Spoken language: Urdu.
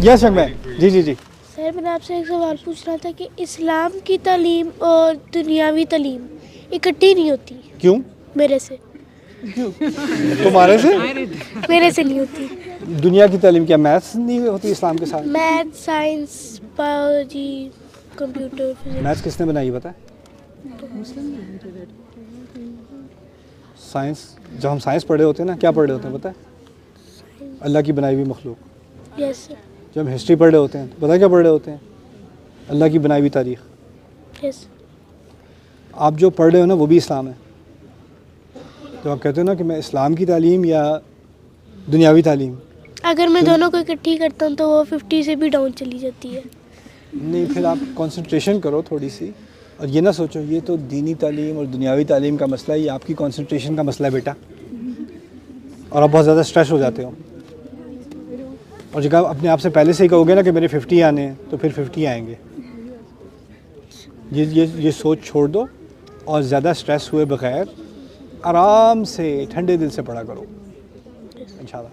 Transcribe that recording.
یس میں جی جی جی. سر میں نے آپ سے ایک سوال پوچھنا تھا کہ اسلام کی تعلیم اور دنیاوی تعلیم اکٹھی نہیں ہوتی. کیوں؟ میرے سے تمہارے سے؟ میرے سے نہیں ہوتی. دنیا کی تعلیم کیا میتھس نہیں ہوتی اسلام کے ساتھ؟ Math, science, biology, computer, physics. Maths کس نے بنائی پتہ ہے؟ سائنس جب ہم سائنس پڑھے ہوتے ہیں نا کیا پڑھے ہوتے ہیں پتہ ہے؟ اللہ کی بنائی ہوئی مخلوق. یس سر. جب ہم ہسٹری پڑھ رہے ہوتے ہیں تو پتہ ہے کیا پڑھ رہے ہوتے ہیں؟ اللہ کی بنائی ہوئی تاریخ. یس. آپ جو پڑھ رہے ہو نا وہ بھی اسلام ہے. تو آپ کہتے ہو نا کہ میں اسلام کی تعلیم یا دنیاوی تعلیم. اگر میں دونوں کو اکٹھی کرتا ہوں تو وہ 50 سے بھی ڈاؤن چلی جاتی ہے. نہیں پھر آپ کنسنٹریشن کرو تھوڑی سی اور یہ نہ سوچو یہ تو دینی تعلیم اور دنیاوی تعلیم کا مسئلہ ہے, یہ آپ کی کنسنٹریشن کا مسئلہ ہے بیٹا. اور آپ بہت زیادہ اسٹریس ہو جاتے ہو. اور جب آپ اپنے آپ سے پہلے سے ہی کہو گے نا کہ میرے 50 آنے ہیں تو پھر 50 آئیں گے. یہ سوچ چھوڑ دو اور زیادہ اسٹریس ہوئے بغیر آرام سے ٹھنڈے دل سے پڑھا کرو انشاءاللہ.